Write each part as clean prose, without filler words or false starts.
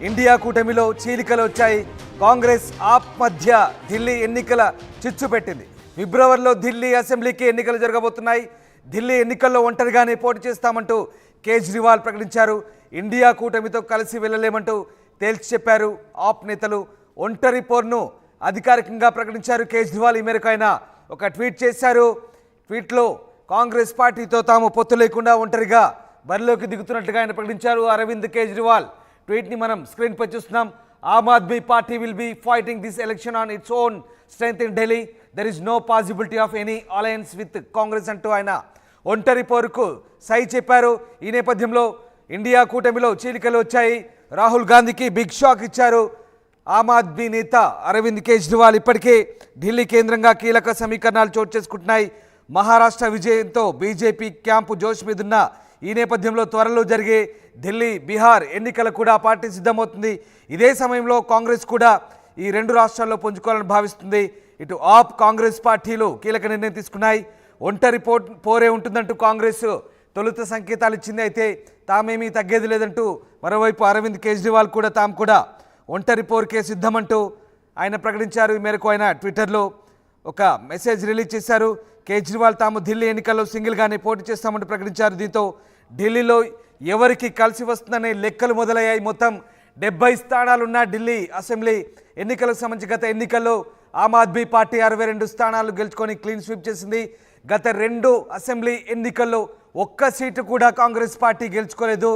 India కూటమిలో చీలికలు వచ్చాయి. కాంగ్రెస్ ఆప్ మధ్య ఢిల్లీ ఎన్నికల చిచ్చు పెట్టింది. ఫిబ్రవరిలో ఢిల్లీ అసెంబ్లీకి ఎన్నికలు జరగబోతున్నాయి. ఢిల్లీ ఎన్నికల్లో ఒంటరిగానే పోటీ చేస్తామంటూ కేజ్రీవాల్ ప్రకటించారు. ఇండియా కూటమితో కలిసి వెళ్ళలేమంటూ తేల్చి చెప్పారు. ఆప్ నేతలు ఒంటరి పోర్ను అధికారికంగా ప్రకటించారు. కేజ్రీవాల్ ఈ మేరకు ఆయన ఒక ట్వీట్ చేశారు. ట్వీట్లో కాంగ్రెస్ పార్టీతో తాము పొత్తు లేకుండా ఒంటరిగా బరిలోకి దిగుతున్నట్లుగా ఆయన ప్రకటించారు. అరవింద్ కేజ్రీవాల్ ట్వీట్ని మనం స్క్రీన్పై చూస్తున్నాం. Aam Aadmi Party will be fighting this election on its own strength in Delhi. There is no possibility of any alliance with Congress అంటూ ఆయన ఒంటరి పోరుకు సై చెప్పారు. ఈ నేపథ్యంలో ఇండియా కూటమిలో చీలికలు వచ్చాయి. రాహుల్ గాంధీకి బిగ్ షాక్ ఇచ్చారు. ఆమ్ ఆద్మీ నేత అరవింద్ కేజ్రీవాల్ ఇప్పటికే ఢిల్లీ కేంద్రంగా కీలక సమీకరణాలు చోటు చేసుకుంటున్నాయి. మహారాష్ట్ర విజయంతో బీజేపీ క్యాంపు జోష్ మీదున్న ఈ నేపథ్యంలో త్వరలో జరిగే ఢిల్లీ, బీహార్ ఎన్నికలు కూడా పార్టీ సిద్ధమవుతుంది. ఇదే సమయంలో కాంగ్రెస్ కూడా ఈ రెండు రాష్ట్రాల్లో పుంజుకోవాలని భావిస్తుంది. ఇటు ఆప్, కాంగ్రెస్ పార్టీలు కీలక నిర్ణయం తీసుకున్నాయి. ఒంటరి పోరే ఉంటుందంటూ కాంగ్రెస్ తొలుత సంకేతాలు ఇచ్చింది. అయితే తామేమీ తగ్గేది లేదంటూ మరోవైపు అరవింద్ కేజ్రీవాల్ కూడా తాము కూడా ఒంటరి పోరుకే సిద్ధమంటూ ఆయన ప్రకటించారు. ఈ మేరకు ఆయన ట్విట్టర్లో ఒక మెసేజ్ రిలీజ్ చేశారు. కేజ్రీవాల్ తాము ఢిల్లీ ఎన్నికల్లో సింగిల్గానే పోటీ చేస్తామంటూ ప్రకటించారు. దీంతో ఢిల్లీలో ఎవరికి కలిసి వస్తుందనే లెక్కలు మొదలయ్యాయి. మొత్తం 70 స్థానాలున్న ఢిల్లీ అసెంబ్లీ ఎన్నికలకు సంబంధించి గత ఎన్నికల్లో ఆమ్ ఆద్మీ పార్టీ 62 స్థానాలు గెలుచుకొని క్లీన్ స్వీప్ చేసింది. గత 2 అసెంబ్లీ ఎన్నికల్లో ఒక్క సీటు కూడా కాంగ్రెస్ పార్టీ గెలుచుకోలేదు.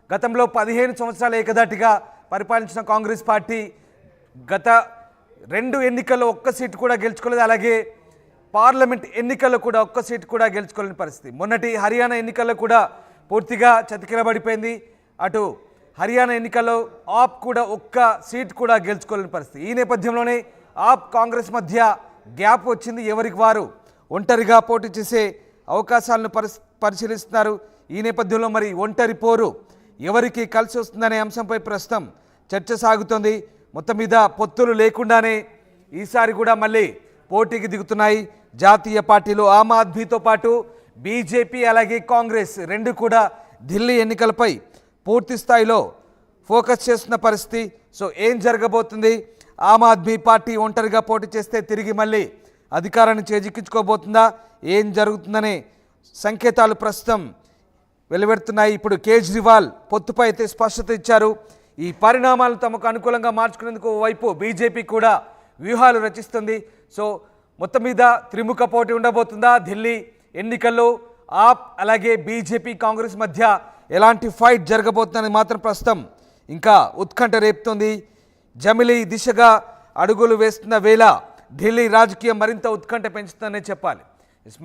గతంలో 15 సంవత్సరాలు ఏకదాటిగా పరిపాలించిన కాంగ్రెస్ పార్టీ గత 2 ఎన్నికల్లో ఒక్క సీటు కూడా గెలుచుకోలేదు. అలాగే పార్లమెంట్ ఎన్నికల్లో కూడా ఒక్క సీటు కూడా గెలుచుకోలేని పరిస్థితి. మొన్నటి హర్యానా ఎన్నికల్లో కూడా పూర్తిగా చతికిలబడిపోయింది. అటు హర్యానా ఎన్నికల్లో ఆప్ కూడా ఒక్క సీట్ కూడా గెలుచుకోలేని పరిస్థితి. ఈ నేపథ్యంలోనే ఆప్, కాంగ్రెస్ మధ్య గ్యాప్ వచ్చింది. ఎవరికి వారు ఒంటరిగా పోటీ చేసే అవకాశాలను పరిశీలిస్తున్నారు. ఈ నేపథ్యంలో మరి ఒంటరి పోరు ఎవరికి కలిసి వస్తుందనే అంశంపై ప్రస్తుతం చర్చ సాగుతోంది. మొత్తం మీద పొత్తులు లేకుండానే ఈసారి కూడా మళ్ళీ పోటీకి దిగుతున్నాయి జాతీయ పార్టీలు. ఆమ్ ఆద్మీతో పాటు బీజేపీ అలాగే కాంగ్రెస్ రెండు కూడా ఢిల్లీ ఎన్నికలపై పూర్తి స్థాయిలో ఫోకస్ చేస్తున్న పరిస్థితి. సో ఏం జరగబోతుంది? ఆమ్ ఆద్మీ పార్టీ ఒంటరిగా పోటీ చేస్తే తిరిగి మళ్ళీ అధికారాన్ని చేజిక్కించుకోబోతుందా? ఏం జరుగుతుందనే సంకేతాలు ప్రస్తుతం వెలువడుతున్నాయి. ఇప్పుడు కేజ్రీవాల్ పొత్తుపై అయితే స్పష్టత ఇచ్చారు. ఈ పరిణామాలను తమకు అనుకూలంగా మార్చుకునేందుకు వైపు బీజేపీ కూడా వ్యూహాలు రచిస్తుంది. సో మొత్తం మీద త్రిముఖ పోటీ ఉండబోతుందా? ఢిల్లీ ఎన్నికల్లో ఆప్ అలాగే బీజేపీ, కాంగ్రెస్ మధ్య ఎలాంటి ఫైట్ జరగబోతుందని మాత్రం ప్రస్తుతం ఇంకా ఉత్కంఠ రేపుతోంది. జమిలీ దిశగా అడుగులు వేస్తున్న వేళ ఢిల్లీ రాజకీయం మరింత ఉత్కంఠ పెంచుతుందనే చెప్పాలి.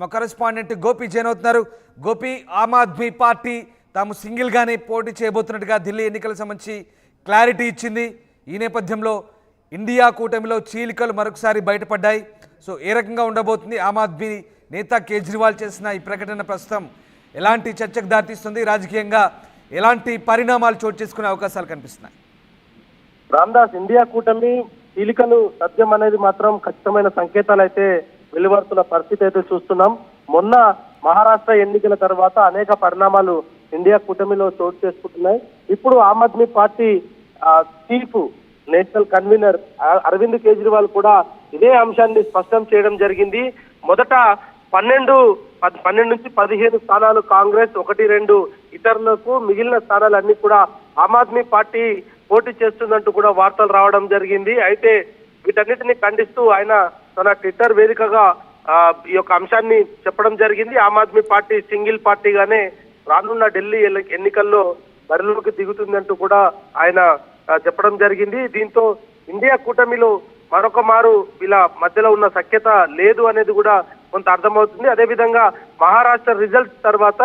మా కరెస్పాండెంట్ గోపి జైన్ అవుతున్నారు. గోపి, ఆమ్ ఆద్మీ పార్టీ తాము సింగిల్గానే పోటీ చేయబోతున్నట్టుగా ఢిల్లీ ఎన్నికలకు సంబంధించి క్లారిటీ ఇచ్చింది. ఈ నేపథ్యంలో ఇండియా కూటమిలో చీలికలు మరొకసారి బయటపడ్డాయి. సో ఏ రకంగా ఉండబోతుంది? ఆమ్ ఆద్మీ నేత కేజ్రీవాల్ చేసిన ఈ ప్రకటన ప్రస్తుతం ఎలాంటి చర్చకు దారితీస్తుంది? రాజకీయంగా ఎలాంటి పరిణామాలు చోటు చేసుకునే అవకాశాలు కనిపిస్తున్నాయి? రామ్దాస్, ఇండియా కూటమి చీలికలు సత్యం అనేది మాత్రం ఖచ్చితమైన సంకేతాలు అయితే వెలువడుతున్న పరిస్థితి అయితే చూస్తున్నాం. మొన్న మహారాష్ట్ర ఎన్నికల తర్వాత అనేక పరిణామాలు ఇండియా కూటమిలో చోటు చేసుకుంటున్నాయి. ఇప్పుడు Aam Aadmi Party chief national convener Arvind Kejriwal కూడా ఇదే అంశాన్ని స్పష్టం చేయడం జరిగింది. మొదట 12 నుంచి 15 స్థానాలు కాంగ్రెస్, 1-2 ఇతరులకు, మిగిలిన స్థానాలన్నీ కూడా ఆమ్ ఆద్మీ పార్టీ పోటీ చేస్తుందంటూ కూడా వార్తలు రావడం జరిగింది. అయితే వీటన్నిటిని ఖండిస్తూ ఆయన తన ట్విట్టర్ వేదికగా ఈ యొక్క అంశాన్ని చెప్పడం జరిగింది. ఆమ్ ఆద్మీ పార్టీ సింగిల్ పార్టీగానే రానున్న ఢిల్లీ ఎన్నికల్లో బరిలోకి దిగుతుందంటూ కూడా ఆయన చెప్పడం జరిగింది. దీంతో ఇండియా కూటమిలో మరొక మారు వీళ్ళ మధ్యలో ఉన్న సఖ్యత లేదు అనేది కూడా కొంత అర్థమవుతుంది. అదేవిధంగా మహారాష్ట్ర రిజల్ట్స్ తర్వాత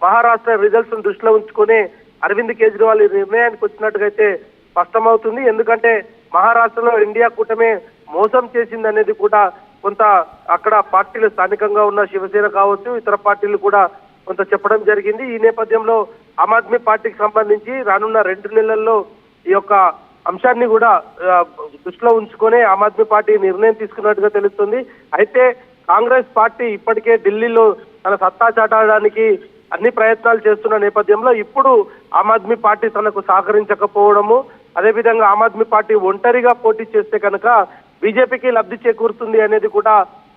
మహారాష్ట్ర రిజల్ట్స్ దృష్టిలో ఉంచుకొని అరవింద్ కేజ్రీవాల్ ఈ నిర్ణయానికి వచ్చినట్టుగా అయితే స్పష్టమవుతుంది. ఎందుకంటే మహారాష్ట్రలో ఇండియా కూటమి మోసం చేసింది అనేది కూడా కొంత అక్కడ పార్టీలు స్థానికంగా ఉన్న శివసేన కావచ్చు, ఇతర పార్టీలు కూడా కొంత చెప్పడం జరిగింది. ఈ నేపథ్యంలో ఆమ్ ఆద్మీ పార్టీకి సంబంధించి రానున్న 2 నెలల్లో ఈ యొక్క అంశాన్ని కూడా దృష్టిలో ఉంచుకొని ఆమ్ ఆద్మీ పార్టీ నిర్ణయం తీసుకున్నట్టుగా తెలుస్తుంది. అయితే కాంగ్రెస్ పార్టీ ఇప్పటికే ఢిల్లీలో తన సత్తా చాటడానికి అన్ని ప్రయత్నాలు చేస్తున్న నేపథ్యంలో ఇప్పుడు ఆమ్ ఆద్మీ పార్టీ తనకు సహకరించకపోవడము, అదేవిధంగా ఆమ్ ఆద్మీ పార్టీ ఒంటరిగా పోటీ చేస్తే కనుక బీజేపీకి లబ్ధి చేకూరుతుంది అనేది కూడా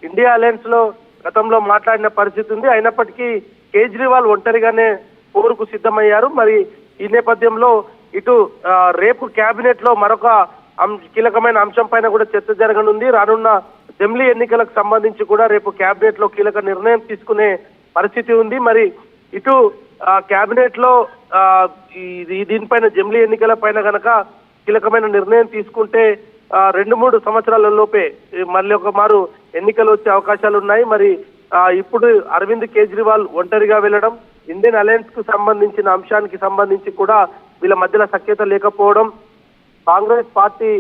ఇండియా అలయన్స్ లో గతంలో మాట్లాడిన పరిస్థితి ఉంది. అయినప్పటికీ కేజ్రీవాల్ ఒంటరిగానే పోరుకు సిద్ధమయ్యారు. మరి ఈ నేపథ్యంలో ఇటు రేపు కేబినెట్ లో మరొక కీలకమైన అంశం పైన కూడా చర్చ జరగనుంది. రానున్న అసెంబ్లీ ఎన్నికలకు సంబంధించి కూడా రేపు కేబినెట్ లో కీలక నిర్ణయం తీసుకునే పరిస్థితి ఉంది. మరి ఇటు కేబినెట్ లో దీనిపైన అసెంబ్లీ ఎన్నికల పైన గనక కీలకమైన నిర్ణయం తీసుకుంటే 2-3 సంవత్సరాల లోపే మళ్ళీ ఒక మారు ఎన్నికలు వచ్చే అవకాశాలు ఉన్నాయి. మరి ఇప్పుడు అరవింద్ కేజ్రీవాల్ ఒంటరిగా వెళ్ళడం, ఇండియన్ అలయన్స్ కు సంబంధించిన అంశానికి సంబంధించి కూడా వీళ్ళ మధ్యలో సఖ్యత లేకపోవడం, కాంగ్రెస్ పార్టీ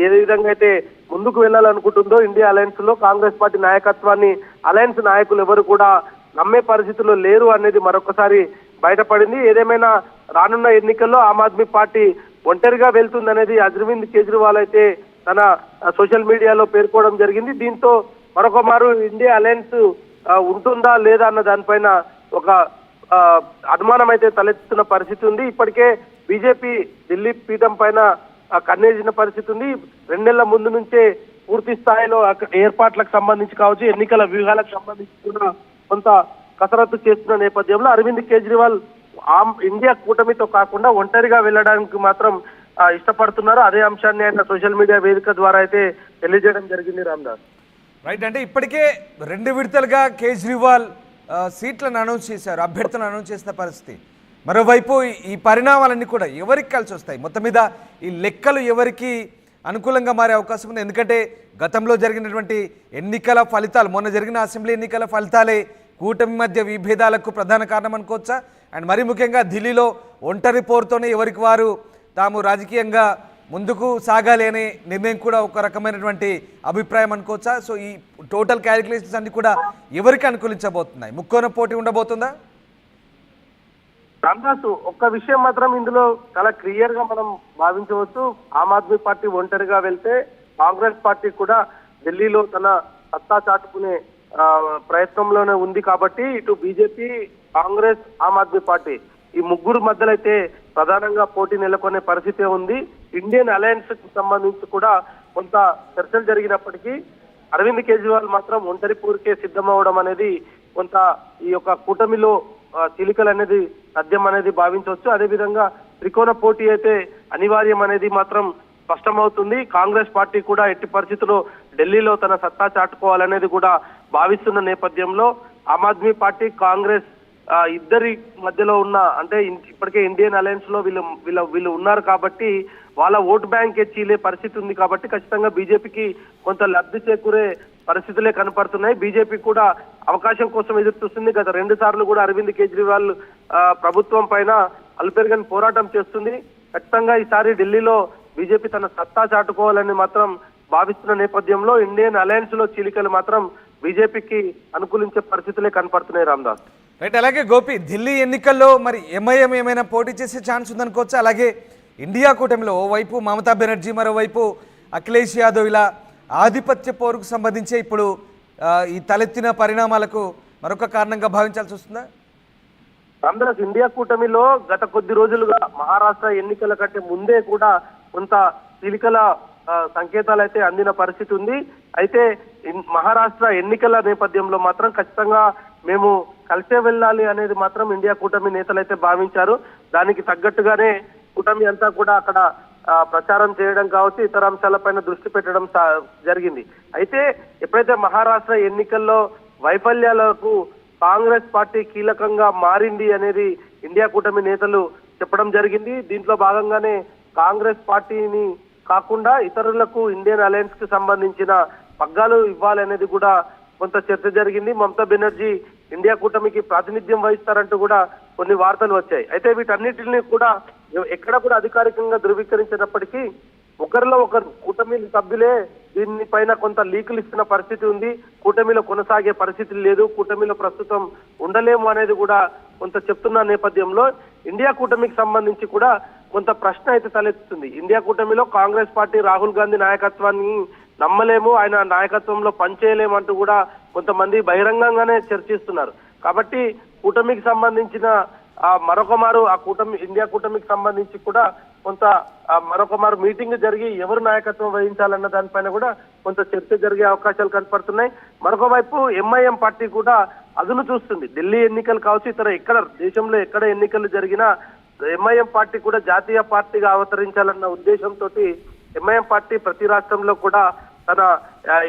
ఏ విధంగా అయితే ముందుకు వెళ్ళాలనుకుంటుందో ఇండియా అలయన్స్ లో కాంగ్రెస్ పార్టీ నాయకత్వాన్ని అలయన్స్ నాయకులు ఎవరు కూడా నమ్మే పరిస్థితుల్లో లేరు అనేది మరొకసారి బయటపడింది. ఏదేమైనా రానున్న ఎన్నికల్లో ఆమ్ ఆద్మీ పార్టీ ఒంటరిగా వెళ్తుందనేది అరవింద్ కేజ్రీవాల్ అయితే తన సోషల్ మీడియాలో పేర్కోవడం జరిగింది. దీంతో మరొక మారు ఇండియా అలయన్స్ ఉంటుందా లేదా అన్న దానిపైన ఒక అనుమానం అయితే తలెత్తుతున్న పరిస్థితి ఉంది. ఇప్పటికే బీజేపీ ఢిల్లీ పీఠం పైన కన్నేసిన పరిస్థితి ఉంది. 2 నెలల ముందు నుంచే పూర్తి స్థాయిలో ఏర్పాట్లకు సంబంధించి కావచ్చు, ఎన్నికల వ్యూహాలకు సంబంధించి కూడా కొంత కసరత్తు చేస్తున్న నేపథ్యంలో అరవింద్ కేజ్రీవాల్ ఇండియా కూటమితో కాకుండా ఒంటరిగా వెళ్ళడానికి మాత్రం ఇష్టపడుతున్నారు. అదే అంశాన్ని ఆయన సోషల్ మీడియా వేదిక ద్వారా అయితే తెలియజేయడం జరిగింది. రామ్దాస్ రైట్, అంటే ఇప్పటికే 2 విడతలుగా కేజ్రీవాల్ సీట్లను అనౌన్స్ చేశారు, అభ్యర్థులను అనౌన్స్ చేసిన పరిస్థితి. మరోవైపు ఈ పరిణామాలన్నీ కూడా ఎవరికి కలిసి వస్తాయి? మొత్తం మీద ఈ లెక్కలు ఎవరికి అనుకూలంగా మారే అవకాశం ఉంది? ఎందుకంటే గతంలో జరిగినటువంటి ఎన్నికల ఫలితాలు, మొన్న జరిగిన అసెంబ్లీ ఎన్నికల ఫలితాలే కూటమి మధ్య విభేదాలకు ప్రధాన కారణం అనుకోవచ్చా? అండ్ మరీ ముఖ్యంగా ఢిల్లీలో ఒంటరి పోరుతోనే ఎవరికి వారు తాము రాజకీయంగా ముందుకు సాగాలి అనే నిర్ణయం కూడా ఒక రకమైనటువంటి అభిప్రాయం అనుకోవచ్చా? సో ఈ టోటల్ క్యాలిక్యులేషన్స్ అన్ని కూడా ఎవరికి అనుకూలించబోతున్నాయి? ముక్కోన పోటీ ఉండబోతుందా? రామ్దాస్, ఒక్క విషయం మాత్రం ఇందులో చాలా క్లియర్ గా మనం భావించవచ్చు. ఆమ్ ఆద్మీ పార్టీ ఒంటరిగా వెళ్తే కాంగ్రెస్ పార్టీ కూడా ఢిల్లీలో తన సత్తా చాటుకునే ప్రయత్నంలోనే ఉంది. కాబట్టి ఇటు బీజేపీ, కాంగ్రెస్, ఆమ్ ఆద్మీ పార్టీ ఈ ముగ్గురు మధ్యలో అయితే ప్రధానంగా పోటీ నెలకొనే పరిస్థితే ఉంది. ఇండియన్ అలయన్స్ కు సంబంధించి కూడా కొంత చర్చలు జరిగినప్పటికీ అరవింద్ కేజ్రీవాల్ మాత్రం ఒంటరి పోరుకే సిద్ధమవడం అనేది కొంత ఈ యొక్క కూటమిలో చిలికలు అనేది సాధ్యం అనేది భావించవచ్చు. అదేవిధంగా త్రికోణ పోటీ అయితే అనివార్యం అనేది మాత్రం స్పష్టమవుతుంది. కాంగ్రెస్ పార్టీ కూడా ఎట్టి పరిస్థితుల్లో ఢిల్లీలో తన సత్తా చాటుకోవాలనేది కూడా భావిస్తున్న నేపథ్యంలో ఆమ్ ఆద్మీ పార్టీ, కాంగ్రెస్ ఇద్దరి మధ్యలో ఉన్న, అంటే ఇప్పటికే ఇండియన్ అలయన్స్ లో వీళ్ళు ఉన్నారు కాబట్టి వాళ్ళ ఓటు బ్యాంక్ చీలే పరిస్థితి ఉంది. కాబట్టి ఖచ్చితంగా బీజేపీకి కొంత లబ్ధి చేకూరే పరిస్థితులే కనపడుతున్నాయి. బీజేపీ కూడా అవకాశం కోసం ఎదురు చూస్తుంది. గత 2 సార్లు కూడా అరవింద్ కేజ్రీవాల్ ప్రభుత్వం పైన అల్పెరగని పోరాటం చేస్తుంది. ఖచ్చితంగా ఈసారి ఢిల్లీలో బీజేపీ తన సత్తా చాటుకోవాలని మాత్రం భావిస్తున్న నేపథ్యంలో ఇండియన్ అలయన్స్ లో చీలికలు మాత్రం బీజేపీకి అనుకూలించే పరిస్థితులే కనపడుతున్నాయి. రామ్దాస్ రైట్, అలాగే గోపి, ఢిల్లీ ఎన్నికల్లో మరి ఎంఐఎం ఏమైనా పోటీ చేసే ఛాన్స్ ఉందనుకోవచ్చు? అలాగే ఇండియా కూటమిలో ఓవైపు మమతా బెనర్జీ, మరోవైపు అఖిలేష్ యాదవ్, ఇలా ఆధిపత్య పోరుకు సంబంధించి ఇప్పుడు ఈ తలెత్తిన పరిణామాలకు మరొక కారణంగా భావించాల్సి వస్తుందా? రామ్దాస్, ఇండియా కూటమిలో గత కొద్ది రోజులుగా మహారాష్ట్ర ఎన్నికల కంటే ముందే కూడా కొంత చీలికల సంకేతాలు అయితే అందిన పరిస్థితి ఉంది. అయితే మహారాష్ట్ర ఎన్నికల నేపథ్యంలో మాత్రం ఖచ్చితంగా మేము కలిసే వెళ్ళాలి అనేది మాత్రం ఇండియా కూటమి నేతలు అయితే భావించారు. దానికి తగ్గట్టుగానే కూటమి అంతా కూడా అక్కడ ప్రచారం చేయడం కావచ్చు, ఇతర అంశాలపైన దృష్టి పెట్టడం జరిగింది. అయితే ఎప్పుడైతే మహారాష్ట్ర ఎన్నికల్లో వైఫల్యాలకు కాంగ్రెస్ పార్టీ కీలకంగా మారింది అనేది ఇండియా కూటమి నేతలు చెప్పడం జరిగింది. దీంట్లో భాగంగానే కాంగ్రెస్ పార్టీని కాకుండా ఇతరులకు ఇండియన్ అలయన్స్ కు సంబంధించిన పగ్గాలు ఇవ్వాలనేది కూడా కొంత చర్చ జరిగింది. మమతా బెనర్జీ ఇండియా కూటమికి ప్రాతినిధ్యం వహిస్తారంటూ కూడా కొన్ని వార్తలు వచ్చాయి. అయితే వీటన్నిటిని కూడా ఎక్కడ కూడా అధికారికంగా ధృవీకరించినప్పటికీ ఒకరిలో ఒకరు కూటమి సభ్యులే దీని పైన కొంత లీకులు ఇస్తున్న పరిస్థితి ఉంది. కూటమిలో కొనసాగే పరిస్థితి లేదు, కూటమిలో ప్రస్తుతం ఉండలేము అనేది కూడా కొంత చెప్తున్న నేపథ్యంలో ఇండియా కూటమికి సంబంధించి కూడా కొంత ప్రశ్న అయితే తలెత్తుతుంది. ఇండియా కూటమిలో కాంగ్రెస్ పార్టీ రాహుల్ గాంధీ నాయకత్వాన్ని నమ్మలేము, ఆయన నాయకత్వంలో పనిచేయలేము అంటూ కూడా కొంతమంది బహిరంగంగానే చర్చిస్తున్నారు. కాబట్టి కూటమికి సంబంధించిన మరొక మారు ఆ కూటమి ఇండియా కూటమికి సంబంధించి కూడా కొంత మరొక మారు మీటింగ్ జరిగి ఎవరు నాయకత్వం వహించాలన్న దానిపైన కూడా కొంత చర్చ జరిగే అవకాశాలు కనపడుతున్నాయి. మరొక వైపు ఎంఐఎం పార్టీ కూడా అదును చూస్తుంది. ఢిల్లీ ఎన్నికలు కావచ్చు, ఇతర ఎక్కడ దేశంలో ఎక్కడ ఎన్నికలు జరిగినా ఎంఐఎం పార్టీ కూడా జాతీయ పార్టీగా అవతరించాలన్న ఉద్దేశంతో ఎంఐఎం పార్టీ ప్రతి రాష్ట్రంలో కూడా తన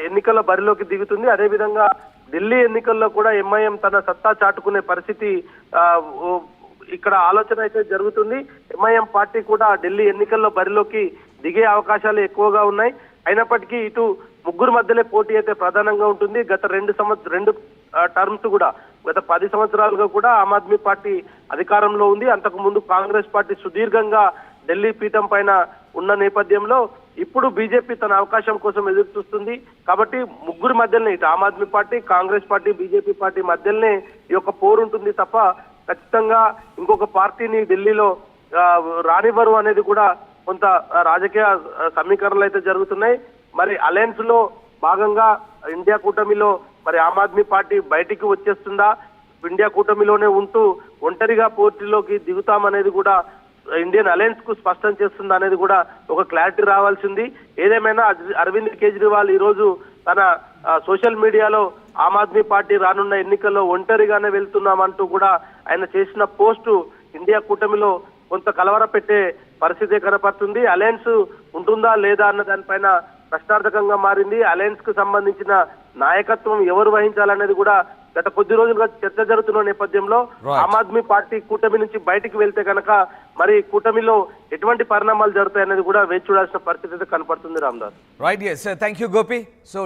ఎన్నికల బరిలోకి దిగుతుంది. అదేవిధంగా ఢిల్లీ ఎన్నికల్లో కూడా ఎంఐఎం తన సత్తా చాటుకునే పరిస్థితి ఇక్కడ ఆలోచన అయితే జరుగుతుంది. ఎంఐఎం పార్టీ కూడా ఢిల్లీ ఎన్నికల్లో బరిలోకి దిగే అవకాశాలు ఎక్కువగా ఉన్నాయి. అయినప్పటికీ ఇటు ముగ్గురు మధ్యలో పోటీ అయితే ప్రధానంగా ఉంటుంది. గత రెండు టర్మ్స్ కూడా గత 10 సంవత్సరాలుగా కూడా ఆమ్ ఆద్మీ పార్టీ అధికారంలో ఉంది. అంతకు ముందు కాంగ్రెస్ పార్టీ సుదీర్ఘంగా ఢిల్లీ పీఠం పైన ఉన్న నేపథ్యంలో ఇప్పుడు బీజేపీ తన అవకాశం కోసం ఎదురు చూస్తుంది. కాబట్టి ముగ్గురు మధ్యలోనే ఇటు Aam Aadmi Party, Congress party, BJP party మధ్యలోనే ఈ యొక్క పోరు ఉంటుంది తప్ప ఖచ్చితంగా ఇంకొక పార్టీని ఢిల్లీలో రానివ్వరు అనేది కూడా కొంత రాజకీయ సమీకరణలు అయితే జరుగుతున్నాయి. మరి అలయన్స్ లో భాగంగా ఇండియా కూటమిలో మరి ఆమ్ ఆద్మీ పార్టీ బయటికి వచ్చేస్తుందా, ఇండియా కూటమిలోనే ఉంటూ ఒంటరిగా పోటీలోకి దిగుతామనేది కూడా ఇండియన్ అలయన్స్ కు స్పష్టం చేస్తుందా అనేది కూడా ఒక క్లారిటీ రావాల్సింది. ఏదేమైనా అరవింద్ కేజ్రీవాల్ ఈ రోజు తన సోషల్ మీడియాలో ఆమ్ ఆద్మీ పార్టీ రానున్న ఎన్నికల్లో ఒంటరిగానే వెళ్తున్నామంటూ కూడా ఆయన చేసిన పోస్టు ఇండియా కూటమిలో కొంత కలవర పెట్టే పరిస్థితి కనపడుతుంది. అలయన్స్ ఉంటుందా లేదా అన్న దానిపైన ప్రశ్నార్థకంగా మారింది. అలయన్స్ కు సంబంధించిన నాయకత్వం ఎవరు వహించాలనేది కూడా గత కొద్ది రోజులుగా చర్చ జరుగుతున్న నేపథ్యంలో ఆమ్ ఆద్మీ పార్టీ కూటమి నుంచి బయటికి వెళ్తే కనుక మరి కూటమిలో ఎటువంటి పరిణామాలు జరుగుతాయనేది కూడా వేచి చూడాల్సిన పరిస్థితి కనపడుతుంది. Ramdas. Right, yes, thank you, Gopi. So